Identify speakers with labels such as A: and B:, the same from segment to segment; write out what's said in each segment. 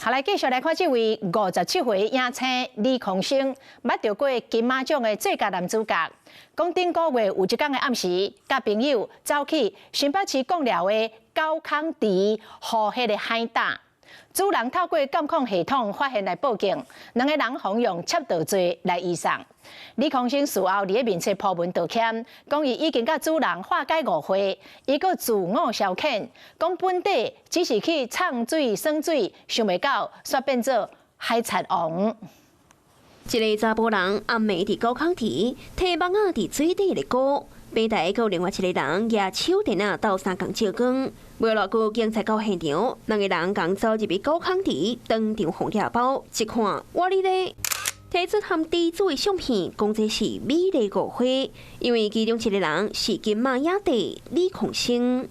A: 好，来继续来看这位57岁影星李孔生，捌到过金马奖的最佳男主角。讲顶个月有一天的暗时，甲朋友走去新北市贡寮的高康池河迄个海胆。主人透过监控系统发现来报警，两个人互用窃盗罪来移送。李孔生事后伫咧面册铺文道歉，讲伊已经甲主人化解误会，伊个自我消遣，讲本底只是去唱水耍水，想袂到煞变做海贼王。
B: 一个查甫人暗暝伫高康池摕网仔伫水底咧鼓，平台有另外一个人举手电仔斗相共照光。无偌久，警察到现场，两个人刚走入去高康池，当场放掠包，一看，哇哩咧！提出含低组的相片，讲这是美丽误会，因为其中一个人是金马影帝李孔生。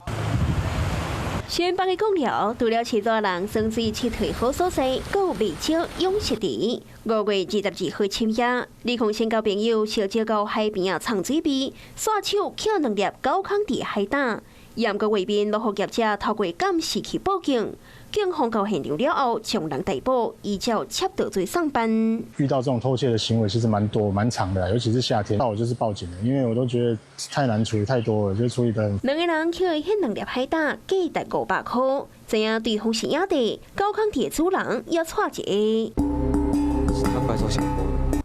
B: 宣北的贡寮除了七座人生水撤退好所在，阁有未少勇士地。5月22号深夜，李孔生交朋友小招到海边啊藏水边，刷手捡2粒高康池海胆。严格外边落雨业者透过监视器报警，警方到现场了后，将人逮捕，依照窃盗罪上班。
C: 遇到这种偷窃的行为其实蛮多、蛮长的，尤其是夏天。那我就是报警了，因为我都觉得太难处理，太多了，就处理得很。
B: 两个人捡的迄2粒海胆，价值500块。知影对方是影帝，高康池的主人也错一个。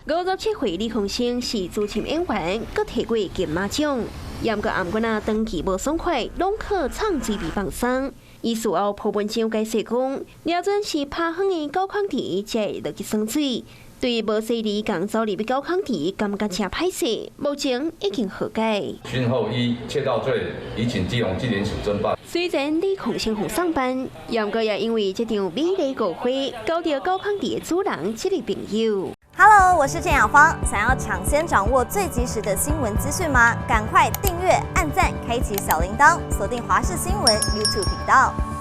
B: 57岁李孔生是资深演员，阁摕过金马奖。严格暗棍啊，长期无爽快，拢靠唱水比放松。伊事后铺文章解释讲，了准是拍远的高康池才会落去耍水。对无细离共走入去高康池，感觉真歹势。目前已经和解。
D: 讯后依窃盗罪，已请基隆纪检署侦办。
B: 虽然李孔生红上班，严格也因为这场美丽误会，交到高康池的主人这个朋友。
E: Hello， 我是郑雅芳。想要抢先掌握最及时的新闻资讯吗？赶快订阅、按赞、开启小铃铛，锁定华视新闻 YouTube 频道。